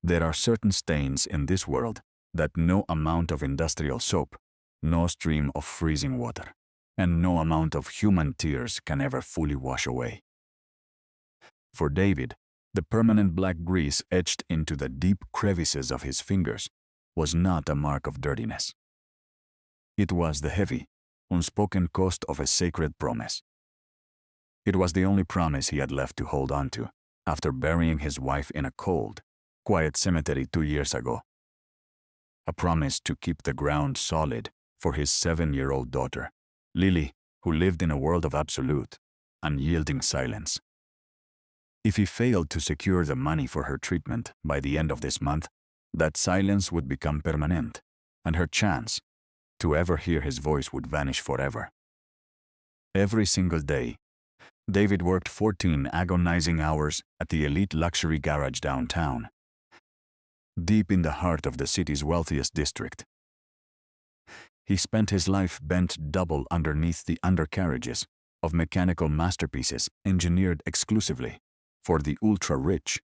There are certain stains in this world that no amount of industrial soap, no stream of freezing water, and no amount of human tears can ever fully wash away. For David, the permanent black grease etched into the deep crevices of his fingers was not a mark of dirtiness. It was the heavy, unspoken cost of a sacred promise. It was the only promise he had left to hold on to after burying his wife in a cold, quiet cemetery 2 years ago. A promise to keep the ground solid for his 7-year-old daughter, Lily, who lived in a world of absolute, unyielding silence. If he failed to secure the money for her treatment by the end of this month, that silence would become permanent, and her chance to ever hear his voice would vanish forever. Every single day, David worked 14 agonizing hours at the elite luxury garage downtown, deep in the heart of the city's wealthiest district. He spent his life bent double underneath the undercarriages of mechanical masterpieces engineered exclusively for the ultra-rich.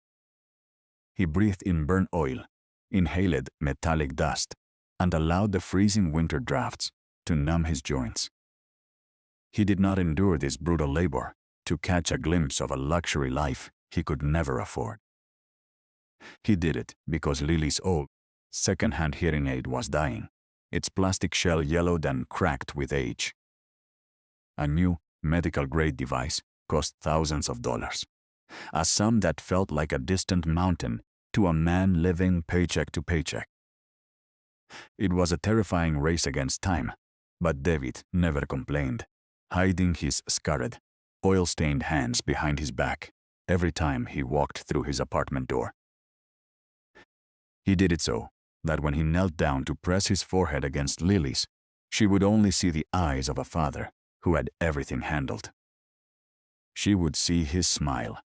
He breathed in burnt oil, inhaled metallic dust, and allowed the freezing winter drafts to numb his joints. He did not endure this brutal labor to catch a glimpse of a luxury life he could never afford. He did it because Lily's old, second-hand hearing aid was dying, its plastic shell yellowed and cracked with age. A new, medical-grade device cost thousands of dollars, a sum that felt like a distant mountain to a man living paycheck to paycheck. It was a terrifying race against time, but David never complained, hiding his scarred, oil-stained hands behind his back every time he walked through his apartment door. He did it so that when he knelt down to press his forehead against Lily's, she would only see the eyes of a father who had everything handled. She would see his smile,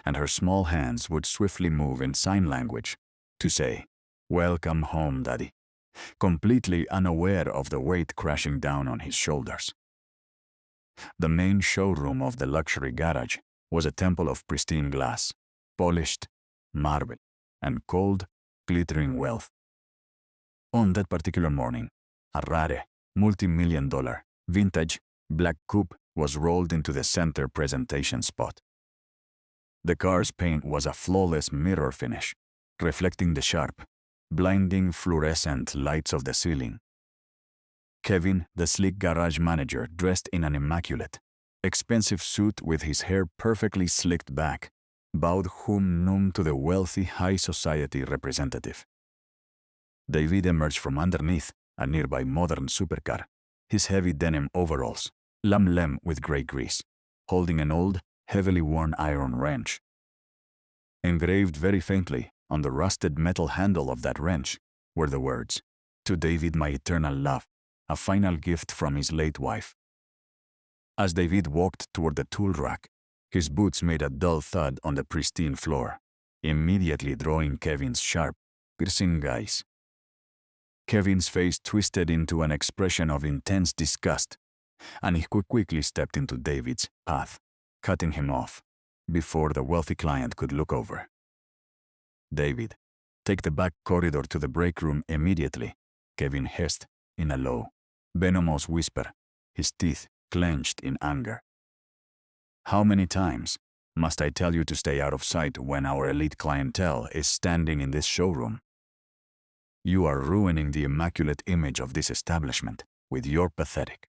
and her small hands would swiftly move in sign language to say, "Welcome home, Daddy," completely unaware of the weight crashing down on his shoulders. The main showroom of the luxury garage was a temple of pristine glass, polished marble, and cold, glittering wealth. On that particular morning, a rare, multi-million-dollar, vintage, black coupe was rolled into the center presentation spot. The car's paint was a flawless mirror finish, reflecting the sharp, blinding fluorescent lights of the ceiling. Kevin, the sleek garage manager, dressed in an immaculate, expensive suit with his hair perfectly slicked back, bowed hum num to the wealthy high society representative. David emerged from underneath a nearby modern supercar, his heavy denim overalls, lamb with gray grease, holding an old, heavily worn iron wrench. Engraved very faintly on the rusted metal handle of that wrench were the words, "To David, my eternal love, a final gift from his late wife." As David walked toward the tool rack, his boots made a dull thud on the pristine floor, immediately drawing Kevin's sharp, piercing gaze. Kevin's face twisted into an expression of intense disgust, and he quickly stepped into David's path, cutting him off before the wealthy client could look over. "David, take the back corridor to the break room immediately," Kevin hissed in a low, venomous whisper, his teeth clenched in anger. "How many times must I tell you to stay out of sight when our elite clientele is standing in this showroom? You are ruining the immaculate image of this establishment with your pathetic..."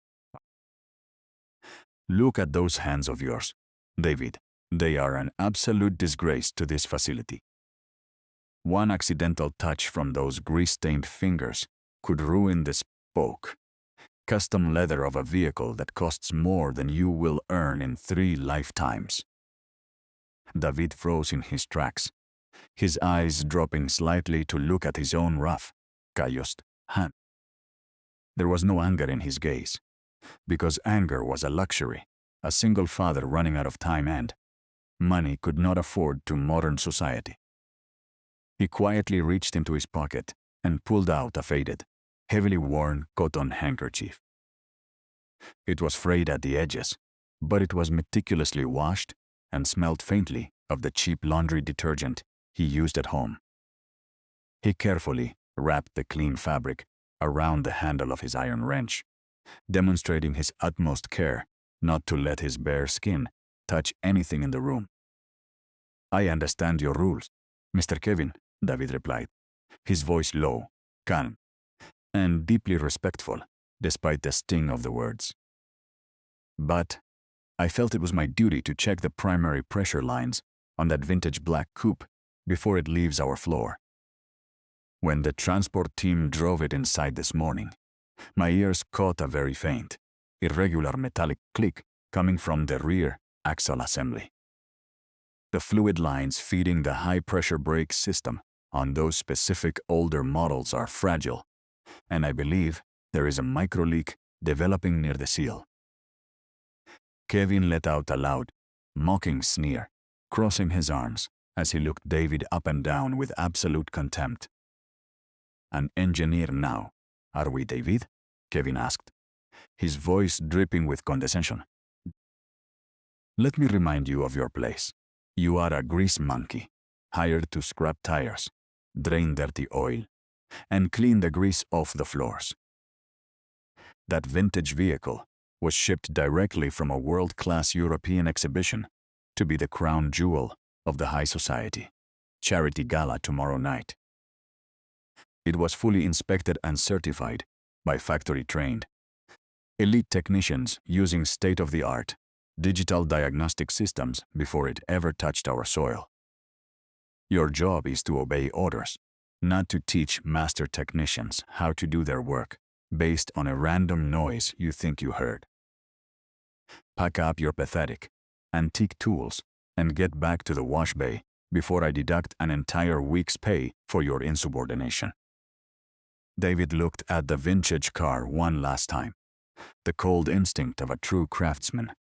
"Look at those hands of yours, David. They are an absolute disgrace to this facility. One accidental touch from those grease-stained fingers could ruin the spoke, custom leather of a vehicle that costs more than you will earn in 3 lifetimes." David froze in his tracks, his eyes dropping slightly to look at his own rough, calloused hand. There was no anger in his gaze, because anger was a luxury a single father running out of time and money could not afford to modern society. He quietly reached into his pocket and pulled out a faded, heavily worn cotton handkerchief. It was frayed at the edges, but it was meticulously washed and smelled faintly of the cheap laundry detergent he used at home. He carefully wrapped the clean fabric around the handle of his iron wrench, demonstrating his utmost care not to let his bare skin touch anything in the room. "I understand your rules, Mr. Kevin," David replied, his voice low, calm, and deeply respectful, despite the sting of the words. "But I felt it was my duty to check the primary pressure lines on that vintage black coupe before it leaves our floor. When the transport team drove it inside this morning, my ears caught a very faint, irregular metallic click coming from the rear axle assembly. The fluid lines feeding the high-pressure brake system on those specific older models are fragile, and I believe there is a micro-leak developing near the seal." Kevin let out a loud, mocking sneer, crossing his arms as he looked David up and down with absolute contempt. "An engineer now, are we, David?" Kevin asked, his voice dripping with condescension. "Let me remind you of your place. You are a grease monkey, hired to scrap tires, drain dirty oil, and clean the grease off the floors. That vintage vehicle was shipped directly from a world-class European exhibition to be the crown jewel of the high society charity gala tomorrow night. It was fully inspected and certified by factory-trained, elite technicians using state-of-the-art digital diagnostic systems before it ever touched our soil. Your job is to obey orders, not to teach master technicians how to do their work based on a random noise you think you heard. Pack up your pathetic, antique tools and get back to the wash bay before I deduct an entire week's pay for your insubordination." David looked at the vintage car one last time, the cold instinct of a true craftsman,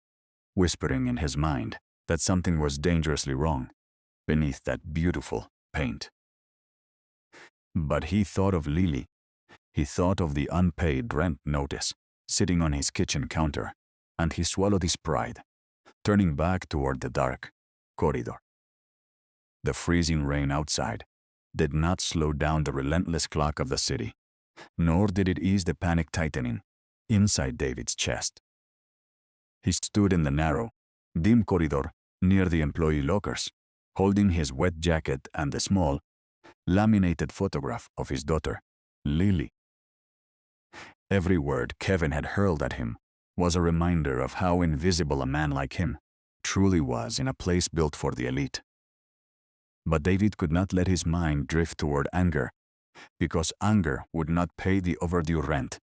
whispering in his mind that something was dangerously wrong beneath that beautiful paint. But he thought of Lily. He thought of the unpaid rent notice sitting on his kitchen counter, and he swallowed his pride, turning back toward the dark corridor. The freezing rain outside did not slow down the relentless clock of the city, nor did it ease the panic tightening inside David's chest. He stood in the narrow, dim corridor near the employee lockers, holding his wet jacket and the small, laminated photograph of his daughter, Lily. Every word Kevin had hurled at him was a reminder of how invisible a man like him truly was in a place built for the elite. But David could not let his mind drift toward anger, because anger would not pay the overdue rent,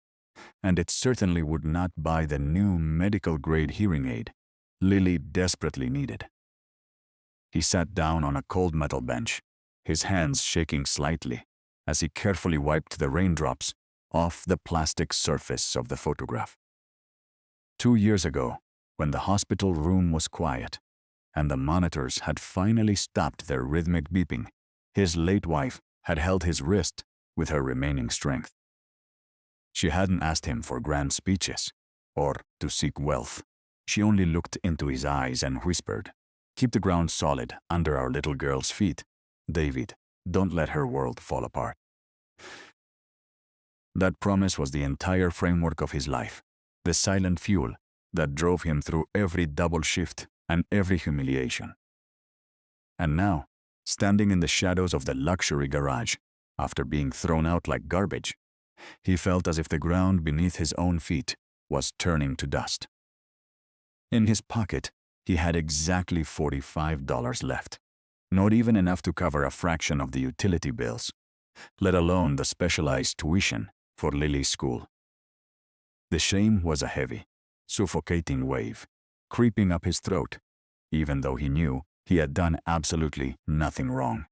and it certainly would not buy the new medical-grade hearing aid Lily desperately needed. He sat down on a cold metal bench, his hands shaking slightly as he carefully wiped the raindrops off the plastic surface of the photograph. 2 years ago, when the hospital room was quiet and the monitors had finally stopped their rhythmic beeping, his late wife had held his wrist with her remaining strength. She hadn't asked him for grand speeches or to seek wealth. She only looked into his eyes and whispered, "Keep the ground solid under our little girl's feet. David, don't let her world fall apart." That promise was the entire framework of his life, the silent fuel that drove him through every double shift and every humiliation. And now, standing in the shadows of the luxury garage, after being thrown out like garbage, he felt as if the ground beneath his own feet was turning to dust. In his pocket, he had exactly $45 left, not even enough to cover a fraction of the utility bills, let alone the specialized tuition for Lily's school. The shame was a heavy, suffocating wave, creeping up his throat, even though he knew he had done absolutely nothing wrong.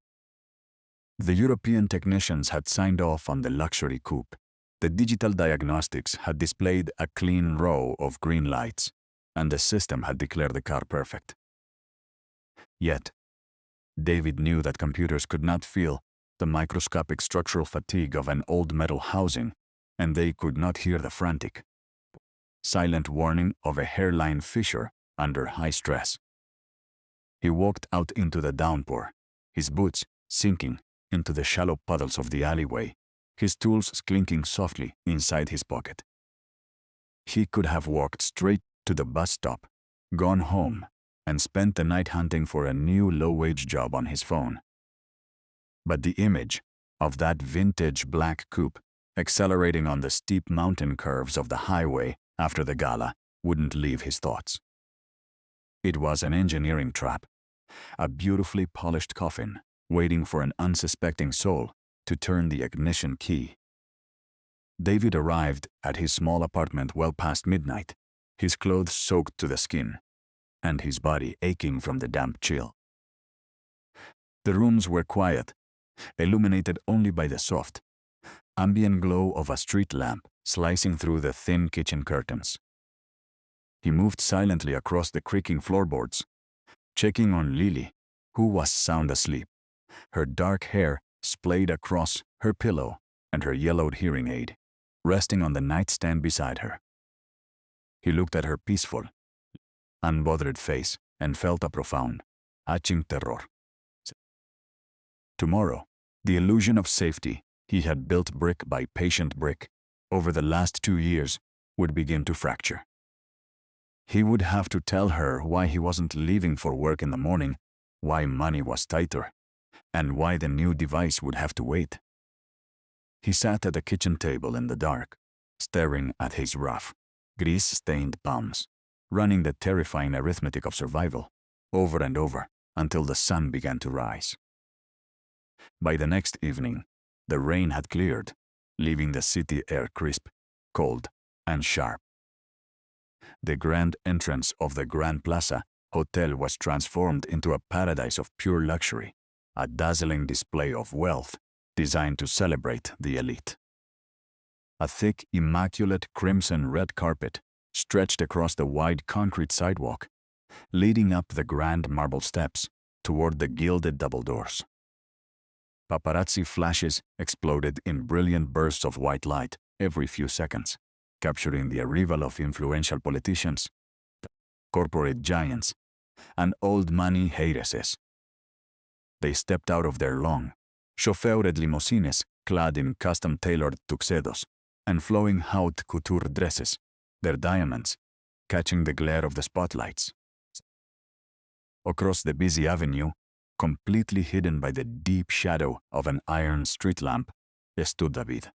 The European technicians had signed off on the luxury coupe. The digital diagnostics had displayed a clean row of green lights, and the system had declared the car perfect. Yet, David knew that computers could not feel the microscopic structural fatigue of an old metal housing, and they could not hear the frantic, silent warning of a hairline fissure under high stress. He walked out into the downpour, his boots sinking into the shallow puddles of the alleyway, his tools clinking softly inside his pocket. He could have walked straight to the bus stop, gone home, and spent the night hunting for a new low-wage job on his phone. But the image of that vintage black coupe accelerating on the steep mountain curves of the highway after the gala wouldn't leave his thoughts. It was an engineering trap, a beautifully polished coffin waiting for an unsuspecting soul to turn the ignition key. David arrived at his small apartment well past midnight, his clothes soaked to the skin, and his body aching from the damp chill. The rooms were quiet, illuminated only by the soft, ambient glow of a street lamp slicing through the thin kitchen curtains. He moved silently across the creaking floorboards, checking on Lily, who was sound asleep, her dark hair splayed across her pillow and her yellowed hearing aid resting on the nightstand beside her. He looked at her peaceful, unbothered face and felt a profound, aching terror. Tomorrow, the illusion of safety he had built brick by patient brick over the last 2 years would begin to fracture. He would have to tell her why he wasn't leaving for work in the morning, why money was tighter, and why the new device would have to wait. He sat at the kitchen table in the dark, staring at his rough, grease-stained palms, running the terrifying arithmetic of survival over and over until the sun began to rise. By the next evening, the rain had cleared, leaving the city air crisp, cold, and sharp. The grand entrance of the Grand Plaza Hotel was transformed into a paradise of pure luxury, a dazzling display of wealth designed to celebrate the elite. A thick, immaculate crimson red carpet stretched across the wide concrete sidewalk, leading up the grand marble steps toward the gilded double doors. Paparazzi flashes exploded in brilliant bursts of white light every few seconds, capturing the arrival of influential politicians, corporate giants, and old money heiresses. They stepped out of their long, chauffeured limousines clad in custom-tailored tuxedos and flowing haute couture dresses, their diamonds catching the glare of the spotlights. Across the busy avenue, completely hidden by the deep shadow of an iron street lamp, stood David.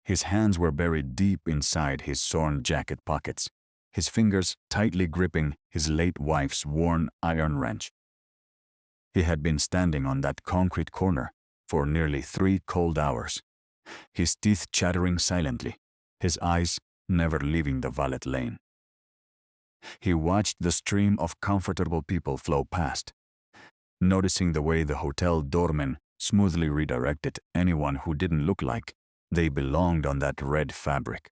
His hands were buried deep inside his torn jacket pockets, his fingers tightly gripping his late wife's worn iron wrench. He had been standing on that concrete corner for nearly 3 cold hours, his teeth chattering silently, his eyes never leaving the valet lane. He watched the stream of comfortable people flow past, noticing the way the hotel doorman smoothly redirected anyone who didn't look like they belonged on that red fabric.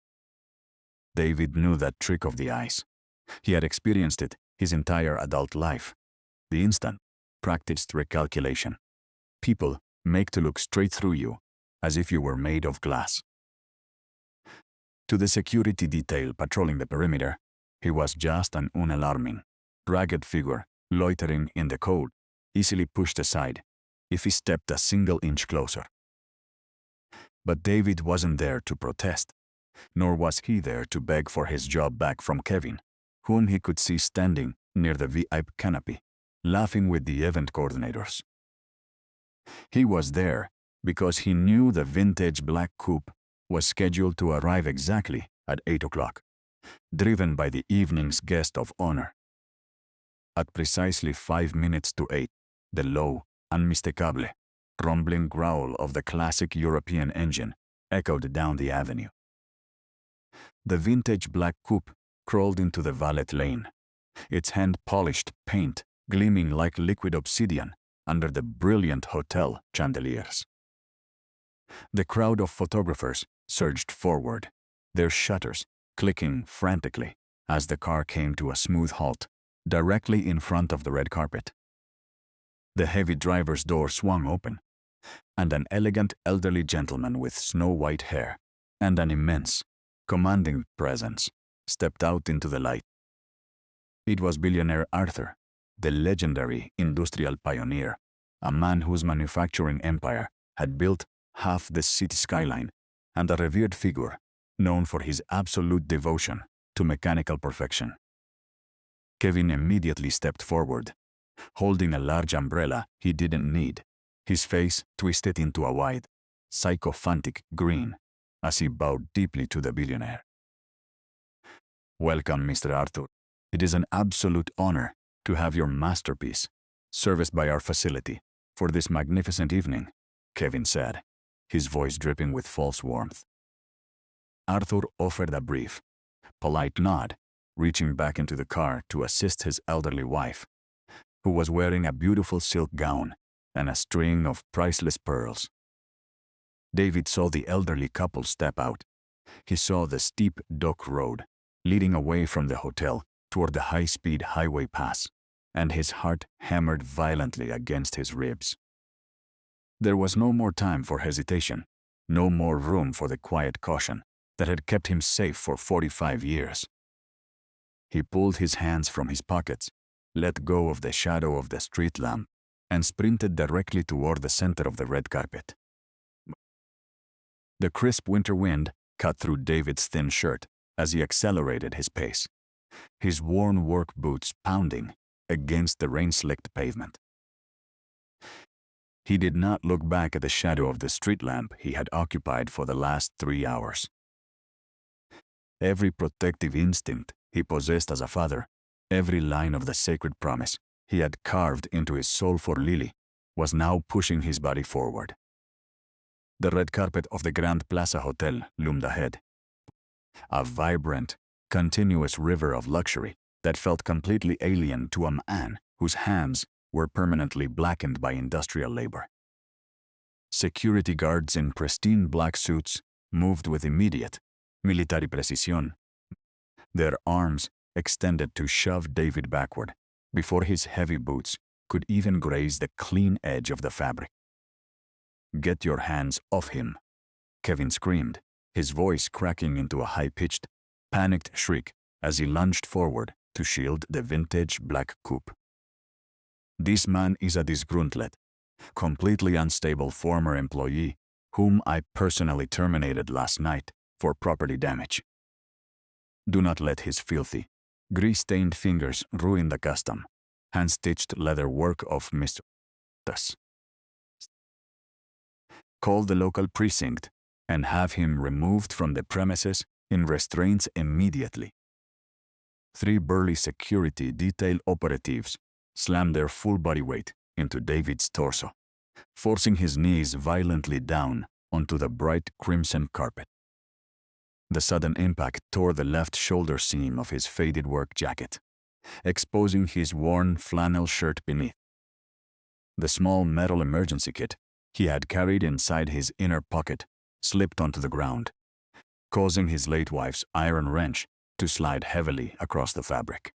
David knew that trick of the eyes. He had experienced it his entire adult life. The instant, practiced recalculation. People make to look straight through you, as if you were made of glass. To the security detail patrolling the perimeter, he was just an unalarming, ragged figure loitering in the cold, easily pushed aside if he stepped a single inch closer. But David wasn't there to protest, nor was he there to beg for his job back from Kevin, whom he could see standing near the VIP canopy, laughing with the event coordinators. He was there because he knew the vintage black coupe was scheduled to arrive exactly at 8 o'clock, driven by the evening's guest of honor. At precisely 5 minutes to 8, the low, unmistakable, rumbling growl of the classic European engine echoed down the avenue. The vintage black coupe crawled into the valet lane, its hand-polished paint gleaming like liquid obsidian under the brilliant hotel chandeliers. The crowd of photographers surged forward, their shutters clicking frantically as the car came to a smooth halt directly in front of the red carpet. The heavy driver's door swung open, and an elegant elderly gentleman with snow-white hair and an immense, commanding presence stepped out into the light. It was billionaire Arthur, the legendary industrial pioneer, a man whose manufacturing empire had built half the city skyline, and a revered figure known for his absolute devotion to mechanical perfection. Kevin immediately stepped forward, holding a large umbrella he didn't need, his face twisted into a wide, sycophantic grin as he bowed deeply to the billionaire. "Welcome, Mr. Arthur. It is an absolute honor to have your masterpiece serviced by our facility for this magnificent evening," Kevin said, his voice dripping with false warmth. Arthur offered a brief, polite nod, reaching back into the car to assist his elderly wife, who was wearing a beautiful silk gown and a string of priceless pearls. David saw the elderly couple step out. He saw the steep dock road leading away from the hotel toward the high-speed highway pass, and his heart hammered violently against his ribs. There was no more time for hesitation, no more room for the quiet caution that had kept him safe for 45 years. He pulled his hands from his pockets, let go of the shadow of the street lamp, and sprinted directly toward the center of the red carpet. The crisp winter wind cut through David's thin shirt as he accelerated his pace, his worn work boots pounding against the rain-slicked pavement. He did not look back at the shadow of the street lamp he had occupied for the last 3 hours. Every protective instinct he possessed as a father, every line of the sacred promise he had carved into his soul for Lily, was now pushing his body forward. The red carpet of the Grand Plaza Hotel loomed ahead, a vibrant, continuous river of luxury that felt completely alien to a man whose hands were permanently blackened by industrial labor. Security guards in pristine black suits moved with immediate, military precision, their arms extended to shove David backward before his heavy boots could even graze the clean edge of the fabric. "Get your hands off him," Kevin screamed, his voice cracking into a high-pitched, panicked shriek as he lunged forward to shield the vintage black coupe. "This man is a disgruntled, completely unstable former employee whom I personally terminated last night for property damage. Do not let his filthy, grease-stained fingers ruin the custom, hand-stitched leather work of Mr. Thus. Call the local precinct and have him removed from the premises in restraints immediately." 3 burly security detail operatives slammed their full body weight into David's torso, forcing his knees violently down onto the bright crimson carpet. The sudden impact tore the left shoulder seam of his faded work jacket, exposing his worn flannel shirt beneath. The small metal emergency kit he had carried inside his inner pocket slipped onto the ground, causing his late wife's iron wrench to slide heavily across the fabric.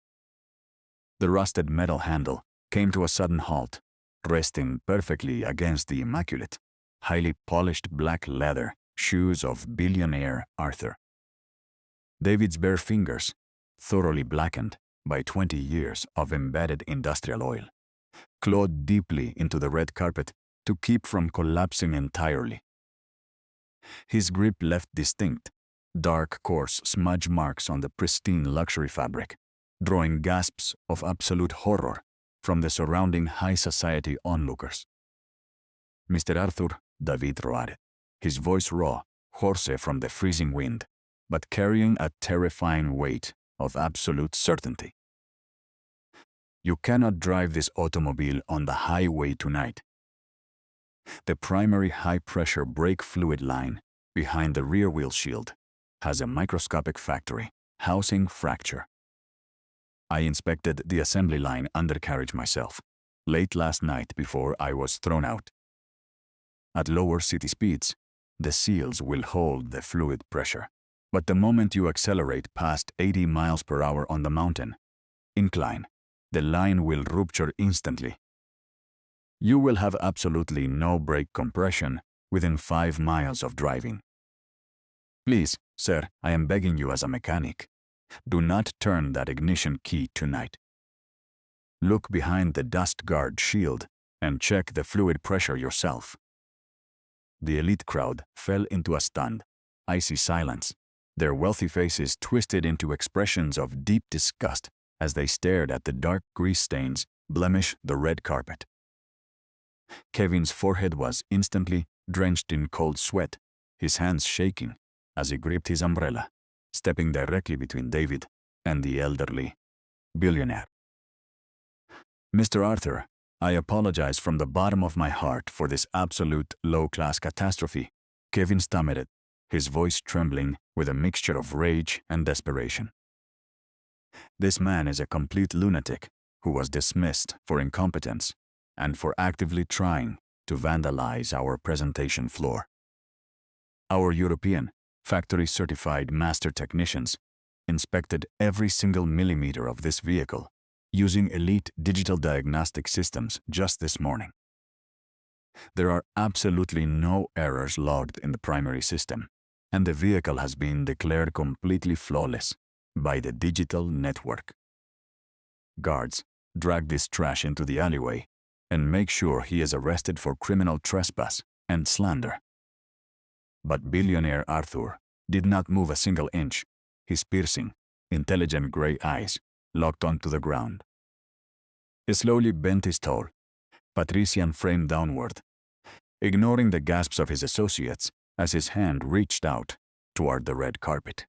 The rusted metal handle came to a sudden halt, resting perfectly against the immaculate, highly polished black leather shoes of billionaire Arthur. David's bare fingers, thoroughly blackened by 20 years of embedded industrial oil, clawed deeply into the red carpet to keep from collapsing entirely. His grip left distinct, dark, coarse smudge marks on the pristine luxury fabric, drawing gasps of absolute horror from the surrounding high society onlookers. "Mr. Arthur," David roared, his voice raw, hoarse from the freezing wind, but carrying a terrifying weight of absolute certainty. "You cannot drive this automobile on the highway tonight. The primary high-pressure brake fluid line behind the rear wheel shield has a microscopic factory housing fracture. I inspected the assembly line undercarriage myself late last night before I was thrown out. At lower city speeds, the seals will hold the fluid pressure, but the moment you accelerate past 80 miles per hour on the mountain incline, the line will rupture instantly. You will have absolutely no brake compression within 5 miles of driving. Please, sir, I am begging you as a mechanic, do not turn that ignition key tonight. Look behind the dust guard shield and check the fluid pressure yourself." The elite crowd fell into a stunned, icy silence, their wealthy faces twisted into expressions of deep disgust as they stared at the dark grease stains blemish the red carpet. Kevin's forehead was instantly drenched in cold sweat, his hands shaking as he gripped his umbrella, stepping directly between David and the elderly billionaire. "Mr. Arthur, I apologize from the bottom of my heart for this absolute low-class catastrophe," Kevin stammered, his voice trembling with a mixture of rage and desperation. "This man is a complete lunatic who was dismissed for incompetence and for actively trying to vandalize our presentation floor. Our European, factory-certified master technicians inspected every single millimeter of this vehicle using elite digital diagnostic systems just this morning. There are absolutely no errors logged in the primary system, and the vehicle has been declared completely flawless by the digital network. Guards, drag this trash into the alleyway and make sure he is arrested for criminal trespass and slander." But billionaire Arthur did not move a single inch, his piercing, intelligent gray eyes locked onto the ground. He slowly bent his tall, patrician frame downward, ignoring the gasps of his associates as his hand reached out toward the red carpet.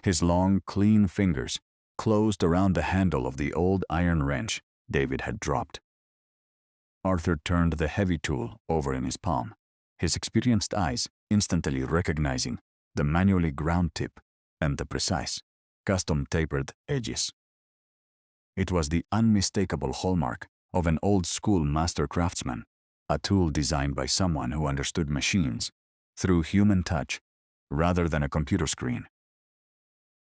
His long, clean fingers closed around the handle of the old iron wrench David had dropped. Arthur turned the heavy tool over in his palm, his experienced eyes instantly recognizing the manually ground tip and the precise, custom-tapered edges. It was the unmistakable hallmark of an old-school master craftsman, a tool designed by someone who understood machines through human touch rather than a computer screen.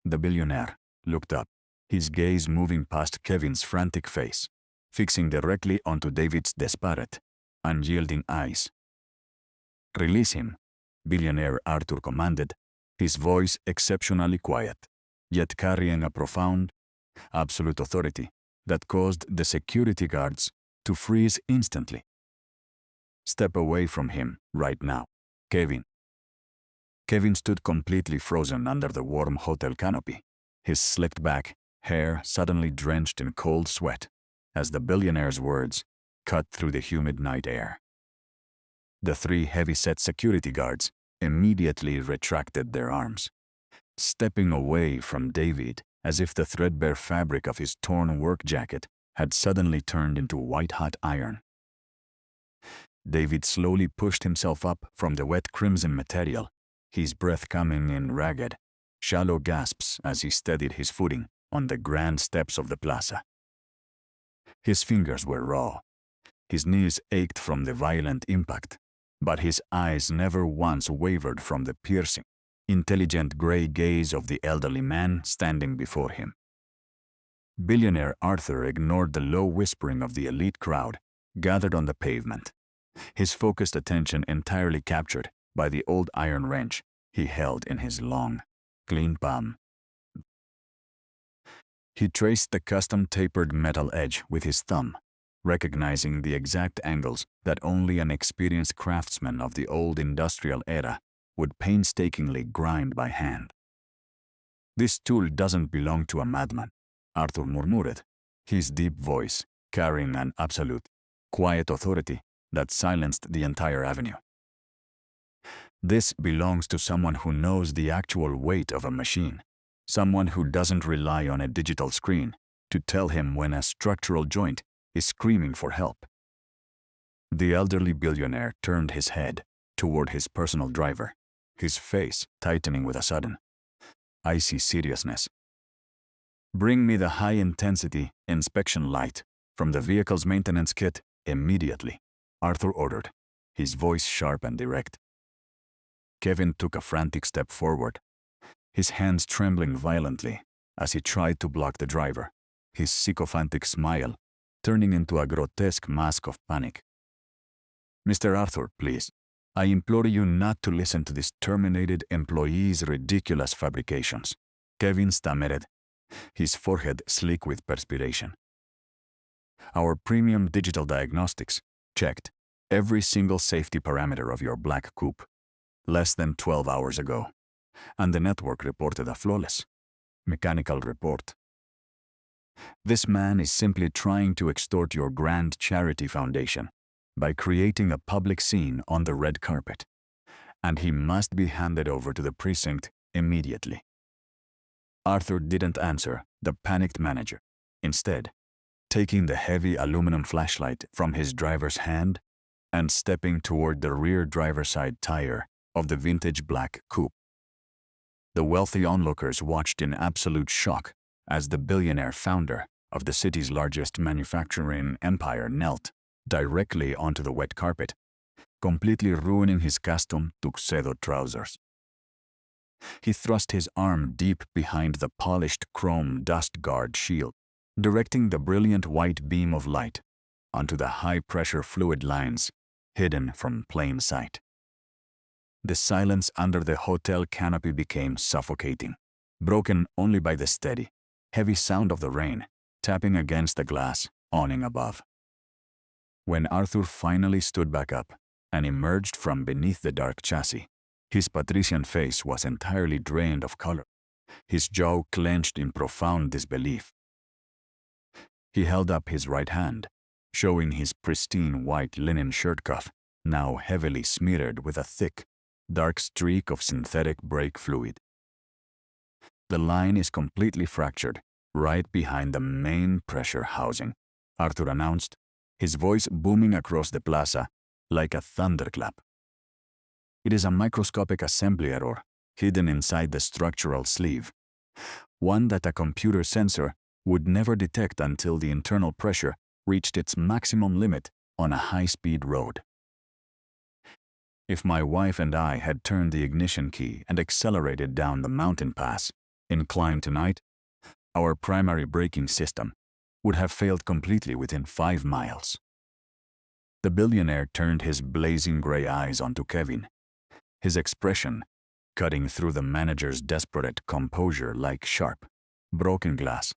The billionaire looked up, his gaze moving past Kevin's frantic face, fixing directly onto David's desperate, unyielding eyes. "Release him," billionaire Arthur commanded, his voice exceptionally quiet, yet carrying a profound, absolute authority that caused the security guards to freeze instantly. "Step away from him right now, Kevin." Kevin stood completely frozen under the warm hotel canopy, his slicked back hair suddenly drenched in cold sweat as the billionaire's words cut through the humid night air. The three heavy-set security guards immediately retracted their arms, stepping away from David as if the threadbare fabric of his torn work jacket had suddenly turned into white-hot iron. David slowly pushed himself up from the wet crimson material, his breath coming in ragged, shallow gasps as he steadied his footing on the grand steps of the plaza. His fingers were raw, his knees ached from the violent impact, but his eyes never once wavered from the piercing, intelligent gray gaze of the elderly man standing before him. Billionaire Arthur ignored the low whispering of the elite crowd gathered on the pavement, his focused attention entirely captured by the old iron wrench he held in his long, clean palm. He traced the custom-tapered metal edge with his thumb, recognizing the exact angles that only an experienced craftsman of the old industrial era would painstakingly grind by hand. "This tool doesn't belong to a madman," Arthur murmured, his deep voice carrying an absolute, quiet authority that silenced the entire avenue. "This belongs to someone who knows the actual weight of a machine, someone who doesn't rely on a digital screen to tell him when a structural joint is screaming for help." The elderly billionaire turned his head toward his personal driver, his face tightening with a sudden, icy seriousness. "Bring me the high-intensity inspection light from the vehicle's maintenance kit immediately," Arthur ordered, his voice sharp and direct. Kevin took a frantic step forward, his hands trembling violently as he tried to block the driver, his sycophantic smile turning into a grotesque mask of panic. "Mr. Arthur, please, I implore you not to listen to this terminated employee's ridiculous fabrications," Kevin stammered, his forehead sleek with perspiration. Our premium digital diagnostics checked every single safety parameter of your black coupe less than 12 hours ago, and the network reported a flawless mechanical report. This man is simply trying to extort your grand charity foundation by creating a public scene on the red carpet, and he must be handed over to the precinct immediately. Arthur didn't answer the panicked manager. Instead, taking the heavy aluminum flashlight from his driver's hand and stepping toward the rear driver's side tire of the vintage black coupe. The wealthy onlookers watched in absolute shock as the billionaire founder of the city's largest manufacturing empire knelt directly onto the wet carpet, completely ruining his custom tuxedo trousers. He thrust his arm deep behind the polished chrome dust guard shield, directing the brilliant white beam of light onto the high-pressure fluid lines hidden from plain sight. The silence under the hotel canopy became suffocating, broken only by the steady, heavy sound of the rain tapping against the glass awning above. When Arthur finally stood back up and emerged from beneath the dark chassis, his patrician face was entirely drained of color, his jaw clenched in profound disbelief. He held up his right hand, showing his pristine white linen shirt cuff, now heavily smeared with a thick, dark streak of synthetic brake fluid. The line is completely fractured right behind the main pressure housing, Arthur announced, his voice booming across the plaza like a thunderclap. It is a microscopic assembly error hidden inside the structural sleeve, one that a computer sensor would never detect until the internal pressure reached its maximum limit on a high-speed road. If my wife and I had turned the ignition key and accelerated down the mountain pass inclined tonight, our primary braking system would have failed completely within 5 miles. The billionaire turned his blazing gray eyes onto Kevin, his expression cutting through the manager's desperate composure like sharp, broken glass.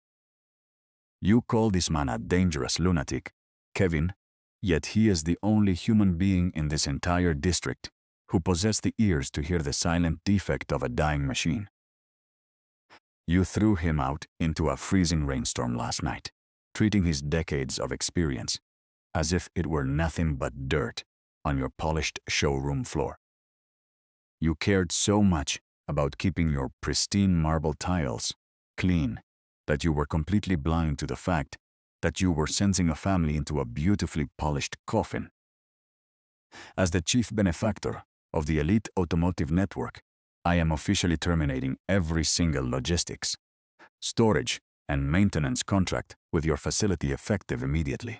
You call this man a dangerous lunatic, Kevin, yet he is the only human being in this entire district who possessed the ears to hear the silent defect of a dying machine. You threw him out into a freezing rainstorm last night, treating his decades of experience as if it were nothing but dirt on your polished showroom floor. You cared so much about keeping your pristine marble tiles clean that you were completely blind to the fact that you were sending a family into a beautifully polished coffin. As the chief benefactor of the elite automotive network, I am officially terminating every single logistics, storage, and maintenance contract with your facility effective immediately.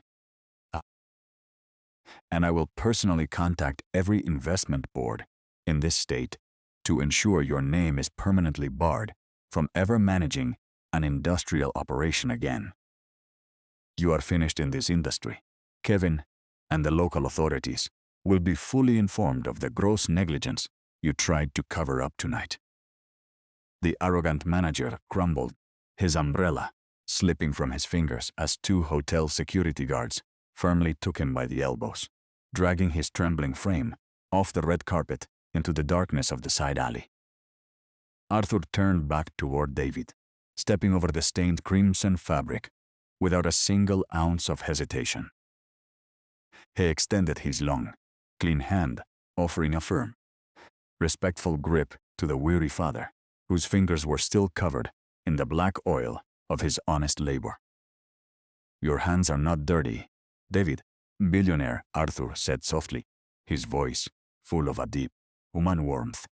And I will personally contact every investment board in this state to ensure your name is permanently barred from ever managing an industrial operation again. You are finished in this industry. Kevin and the local authorities will be fully informed of the gross negligence you tried to cover up tonight. The arrogant manager crumbled, his umbrella slipping from his fingers as 2 hotel security guards firmly took him by the elbows, dragging his trembling frame off the red carpet into the darkness of the side alley. Arthur turned back toward David, stepping over the stained crimson fabric without a single ounce of hesitation. He extended his long, clean hand, offering a firm, respectful grip to the weary father, whose fingers were still covered in the black oil of his honest labor. Your hands are not dirty, David, billionaire Arthur said softly, his voice full of a deep, human warmth.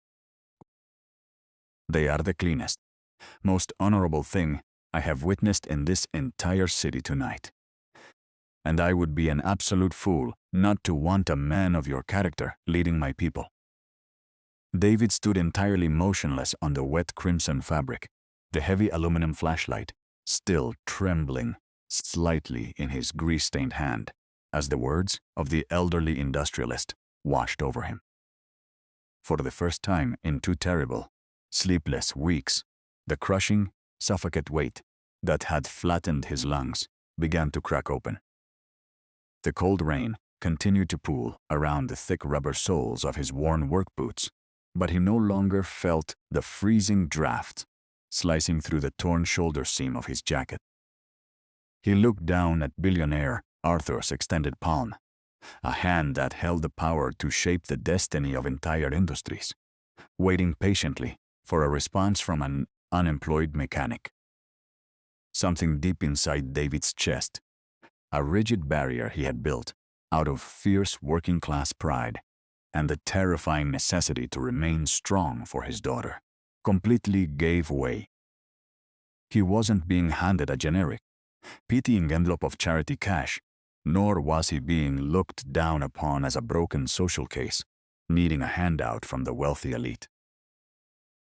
They are the cleanest, most honorable thing I have witnessed in this entire city tonight. And I would be an absolute fool not to want a man of your character leading my people. David stood entirely motionless on the wet crimson fabric, the heavy aluminum flashlight still trembling slightly in his grease-stained hand as the words of the elderly industrialist washed over him. For the first time in 2 terrible, sleepless weeks, the crushing, suffocate weight that had flattened his lungs began to crack open, The cold rain continued to pool around the thick rubber soles of his worn work boots, but he no longer felt the freezing draft slicing through the torn shoulder seam of his jacket. He looked down at billionaire Arthur's extended palm, a hand that held the power to shape the destiny of entire industries, waiting patiently for a response from an unemployed mechanic. Something deep inside David's chest, a rigid barrier he had built out of fierce working-class pride and the terrifying necessity to remain strong for his daughter, completely gave way. He wasn't being handed a generic, pitying envelope of charity cash, nor was he being looked down upon as a broken social case, needing a handout from the wealthy elite.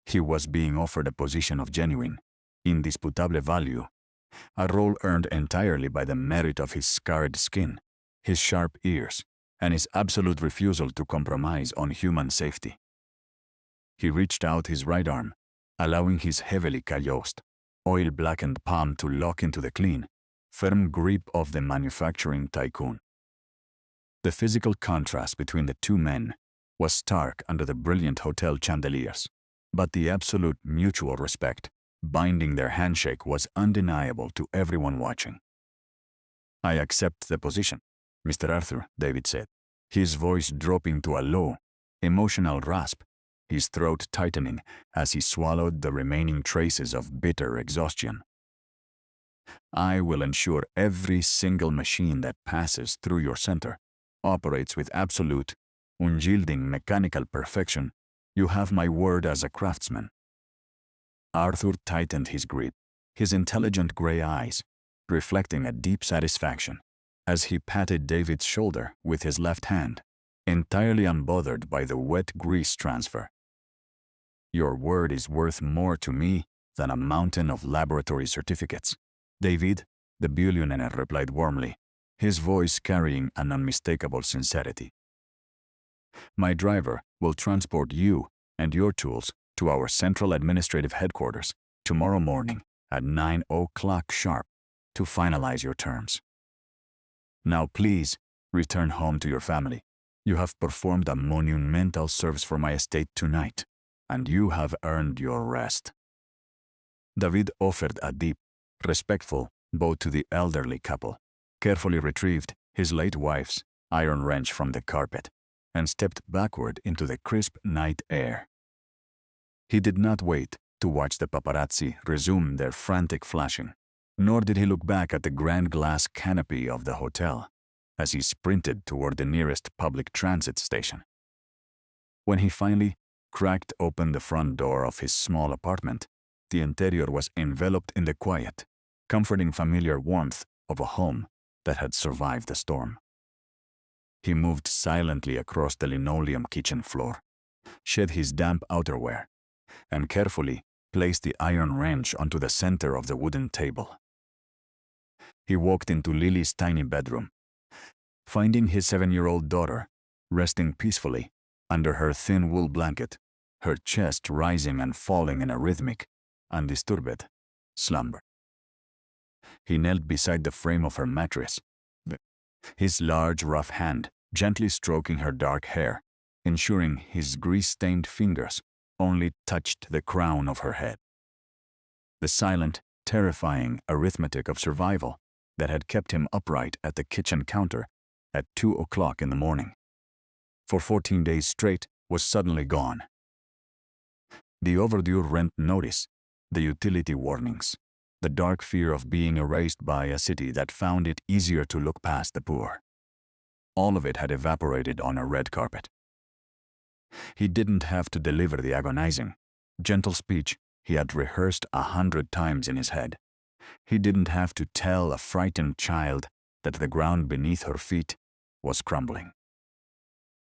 He was being offered a position of genuine, indisputable value, a role earned entirely by the merit of his scarred skin, his sharp ears, and his absolute refusal to compromise on human safety. He reached out his right arm, allowing his heavily calloused, oil-blackened palm to lock into the clean, firm grip of the manufacturing tycoon. The physical contrast between the two men was stark under the brilliant hotel chandeliers, but the absolute mutual respect binding their handshake was undeniable to everyone watching. "I accept the position, Mr. Arthur," David said, his voice dropping to a low, emotional rasp, his throat tightening as he swallowed the remaining traces of bitter exhaustion. "I will ensure every single machine that passes through your center operates with absolute, unyielding mechanical perfection. You have my word as a craftsman." Arthur tightened his grip, his intelligent gray eyes reflecting a deep satisfaction as he patted David's shoulder with his left hand, entirely unbothered by the wet grease transfer. "Your word is worth more to me than a mountain of laboratory certificates, David," the billionaire replied warmly, his voice carrying an unmistakable sincerity. "My driver will transport you and your tools to our central administrative headquarters tomorrow morning at 9 o'clock sharp to finalize your terms. Now please return home to your family. You have performed a monumental service for my estate tonight, and you have earned your rest." David offered a deep, respectful bow to the elderly couple, carefully retrieved his late wife's iron wrench from the carpet, and stepped backward into the crisp night air. He did not wait to watch the paparazzi resume their frantic flashing, nor did he look back at the grand glass canopy of the hotel as he sprinted toward the nearest public transit station. When he finally cracked open the front door of his small apartment, the interior was enveloped in the quiet, comforting familiar warmth of a home that had survived the storm. He moved silently across the linoleum kitchen floor, shed his damp outerwear, and carefully placed the iron wrench onto the center of the wooden table. He walked into Lily's tiny bedroom, finding his 7-year-old daughter resting peacefully under her thin wool blanket, her chest rising and falling in a rhythmic, undisturbed slumber. He knelt beside the frame of her mattress, his large, rough hand gently stroking her dark hair, ensuring his grease-stained fingers only touched the crown of her head. The silent, terrifying arithmetic of survival that had kept him upright at the kitchen counter at 2 o'clock in the morning, for 14 days straight, was suddenly gone. The overdue rent notice, the utility warnings, the dark fear of being erased by a city that found it easier to look past the poor. All of it had evaporated on a red carpet. He didn't have to deliver the agonizing, gentle speech he had rehearsed 100 times in his head. He didn't have to tell a frightened child that the ground beneath her feet was crumbling.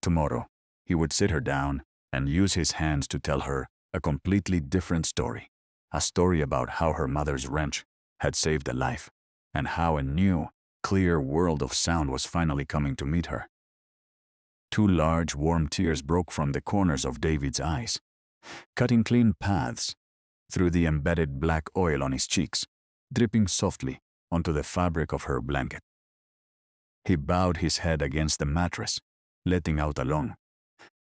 Tomorrow, he would sit her down and use his hands to tell her a completely different story, a story about how her mother's wrench had saved a life, and how a new, clear world of sound was finally coming to meet her. 2 large, warm tears broke from the corners of David's eyes, cutting clean paths through the embedded black oil on his cheeks, dripping softly onto the fabric of her blanket. He bowed his head against the mattress, letting out a long,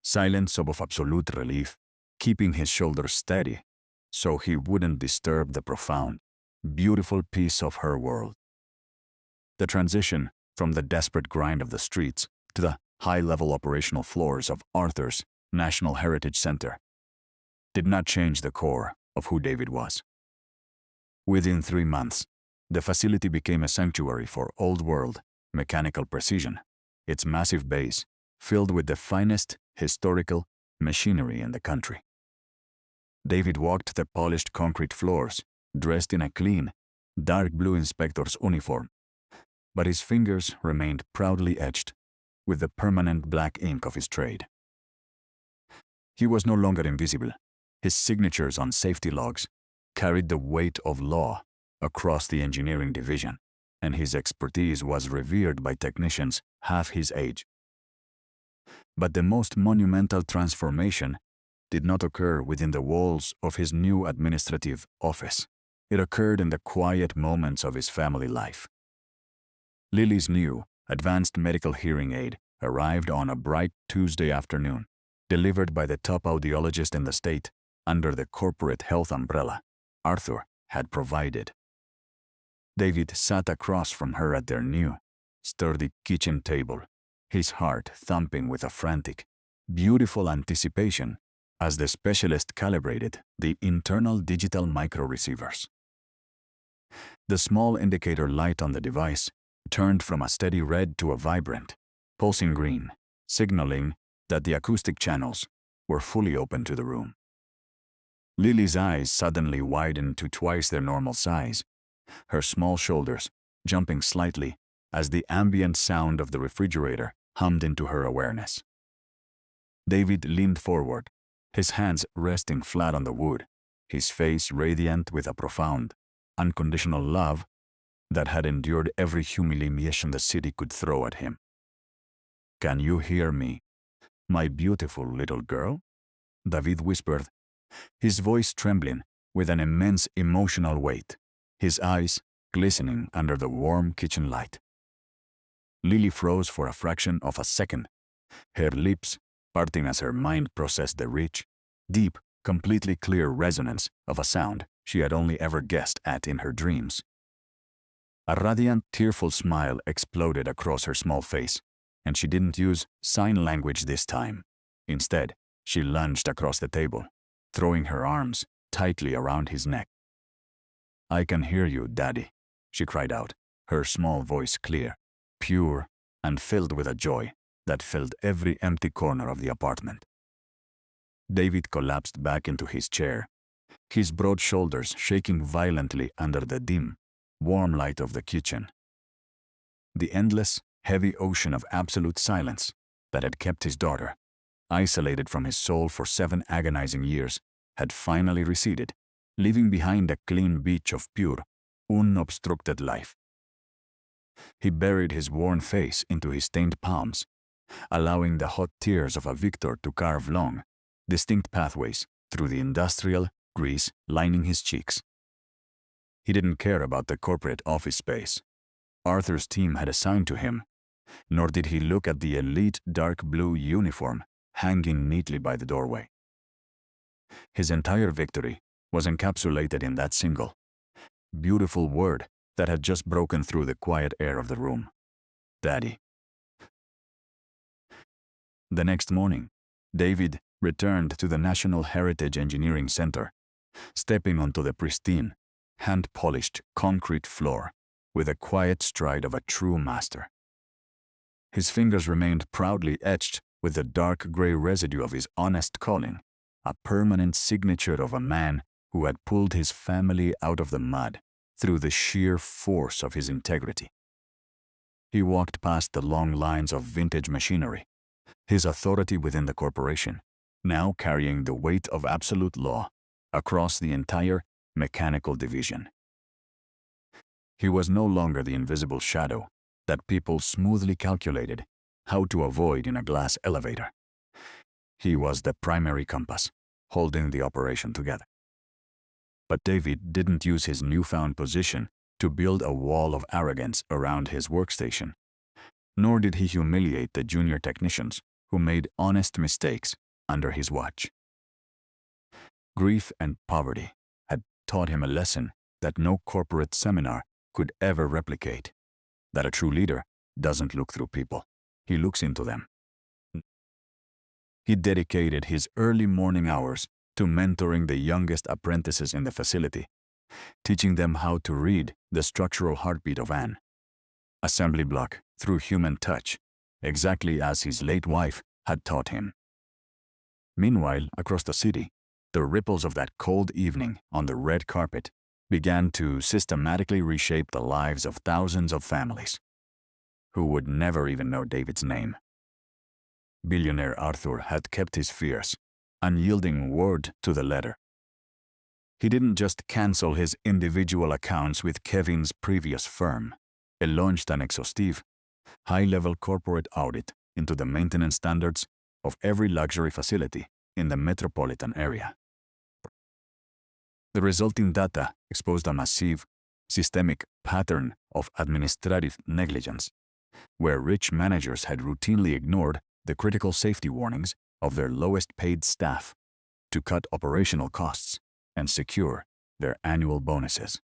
silent sob of absolute relief, keeping his shoulders steady so he wouldn't disturb the profound, beautiful peace of her world. The transition from the desperate grind of the streets to the high-level operational floors of Arthur's National Heritage Center did not change the core of who David was. Within 3 months, the facility became a sanctuary for old-world mechanical precision, its massive base filled with the finest historical machinery in the country. David walked the polished concrete floors, dressed in a clean, dark blue inspector's uniform, but his fingers remained proudly etched with the permanent black ink of his trade. He was no longer invisible. His signatures on safety logs carried the weight of law across the engineering division, and his expertise was revered by technicians half his age. But the most monumental transformation did not occur within the walls of his new administrative office. It occurred in the quiet moments of his family life. Lily's new, advanced medical hearing aid arrived on a bright Tuesday afternoon, delivered by the top audiologist in the state under the corporate health umbrella Arthur had provided. David sat across from her at their new, sturdy kitchen table, his heart thumping with a frantic, beautiful anticipation as the specialist calibrated the internal digital micro-receivers. The small indicator light on the device turned from a steady red to a vibrant, pulsing green, signaling that the acoustic channels were fully open to the room. Lily's eyes suddenly widened to twice their normal size, her small shoulders jumping slightly as the ambient sound of the refrigerator hummed into her awareness. David leaned forward, his hands resting flat on the wood, his face radiant with a profound, unconditional love that had endured every humiliation the city could throw at him. "Can you hear me, my beautiful little girl?" David whispered, his voice trembling with an immense emotional weight, his eyes glistening under the warm kitchen light. Lily froze for a fraction of a second, her lips parting as her mind processed the rich, deep, completely clear resonance of a sound she had only ever guessed at in her dreams. A radiant, tearful smile exploded across her small face, and she didn't use sign language this time. Instead, she lunged across the table, throwing her arms tightly around his neck. "I can hear you, Daddy," she cried out, her small voice clear, pure, and filled with a joy that filled every empty corner of the apartment. David collapsed back into his chair, his broad shoulders shaking violently under the dim, warm light of the kitchen. The endless, heavy ocean of absolute silence that had kept his daughter isolated from his soul for 7 agonizing years had finally receded, leaving behind a clean beach of pure, unobstructed life. He buried his worn face into his stained palms, allowing the hot tears of a victor to carve long, distinct pathways through the industrial grease lining his cheeks. He didn't care about the corporate office space Arthur's team had assigned to him, nor did he look at the elite dark blue uniform hanging neatly by the doorway. His entire victory was encapsulated in that single, beautiful word that had just broken through the quiet air of the room: Daddy. The next morning, David returned to the National Heritage Engineering Center, stepping onto the pristine, hand-polished concrete floor with the quiet stride of a true master. His fingers remained proudly etched with the dark gray residue of his honest calling, a permanent signature of a man who had pulled his family out of the mud through the sheer force of his integrity. He walked past the long lines of vintage machinery, his authority within the corporation, now carrying the weight of absolute law across the entire mechanical division. He was no longer the invisible shadow that people smoothly calculated how to avoid in a glass elevator. He was the primary compass, holding the operation together. But David didn't use his newfound position to build a wall of arrogance around his workstation. Nor did he humiliate the junior technicians who made honest mistakes under his watch. Grief and poverty had taught him a lesson that no corporate seminar could ever replicate, that a true leader doesn't look through people, he looks into them. He dedicated his early morning hours to mentoring the youngest apprentices in the facility, teaching them how to read the structural heartbeat of an assembly block through human touch, exactly as his late wife had taught him. Meanwhile, across the city, the ripples of that cold evening on the red carpet began to systematically reshape the lives of thousands of families who would never even know David's name. Billionaire Arthur had kept his fierce, unyielding word to the letter. He didn't just cancel his individual accounts with Kevin's previous firm. He launched an exhaustive, high-level corporate audit into the maintenance standards of every luxury facility in the metropolitan area. The resulting data exposed a massive, systemic pattern of administrative negligence, where rich managers had routinely ignored the critical safety warnings of their lowest-paid staff to cut operational costs and secure their annual bonuses.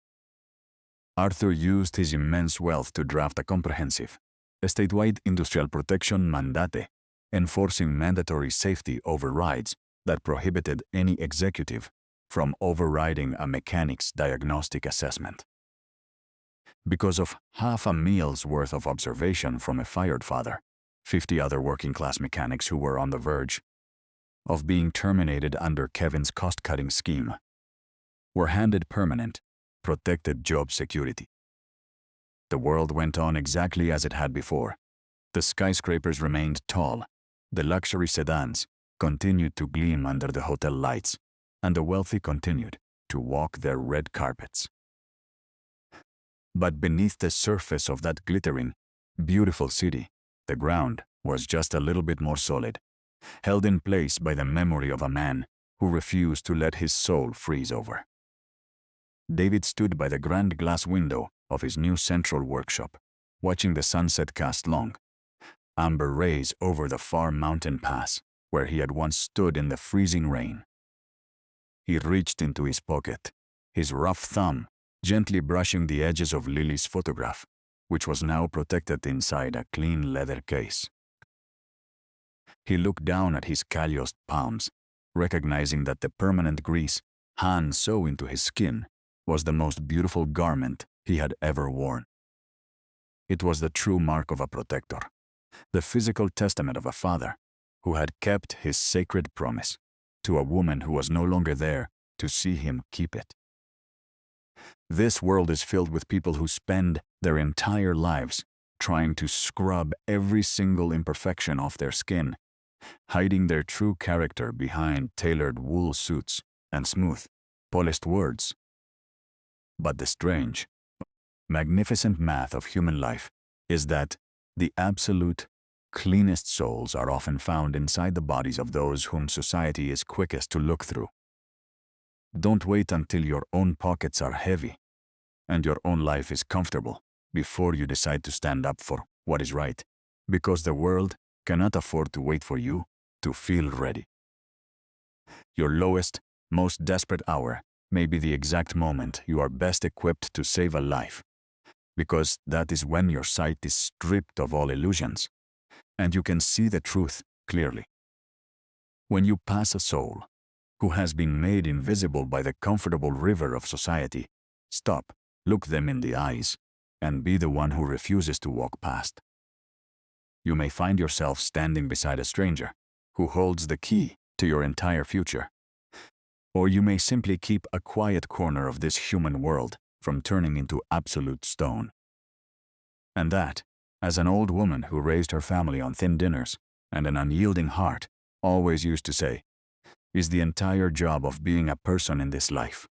Arthur used his immense wealth to draft a comprehensive, statewide industrial protection mandate, enforcing mandatory safety overrides that prohibited any executive from overriding a mechanic's diagnostic assessment. Because of half a meal's worth of observation from a fired father, 50 other working-class mechanics who were on the verge of being terminated under Kevin's cost-cutting scheme were handed permanent, protected job security. The world went on exactly as it had before. The skyscrapers remained tall, the luxury sedans continued to gleam under the hotel lights, and the wealthy continued to walk their red carpets. But beneath the surface of that glittering, beautiful city, the ground was just a little bit more solid, held in place by the memory of a man who refused to let his soul freeze over. David stood by the grand glass window of his new central workshop, watching the sunset cast long, amber rays over the far mountain pass where he had once stood in the freezing rain. He reached into his pocket, his rough thumb gently brushing the edges of Lily's photograph, which was now protected inside a clean leather case. He looked down at his calloused palms, recognizing that the permanent grease Han sew into his skin was the most beautiful garment he had ever worn. It was the true mark of a protector, the physical testament of a father who had kept his sacred promise to a woman who was no longer there to see him keep it. This world is filled with people who spend their entire lives trying to scrub every single imperfection off their skin, hiding their true character behind tailored wool suits and smooth, polished words. But the strange, magnificent math of human life is that the absolute cleanest souls are often found inside the bodies of those whom society is quickest to look through. Don't wait until your own pockets are heavy and your own life is comfortable before you decide to stand up for what is right, because the world cannot afford to wait for you to feel ready. Your lowest, most desperate hour may be the exact moment you are best equipped to save a life, because that is when your sight is stripped of all illusions, and you can see the truth clearly. When you pass a soul who has been made invisible by the comfortable river of society, stop, look them in the eyes, and be the one who refuses to walk past. You may find yourself standing beside a stranger who holds the key to your entire future. Or you may simply keep a quiet corner of this human world from turning into absolute stone. And that, as an old woman who raised her family on thin dinners and an unyielding heart always used to say, is the entire job of being a person in this life.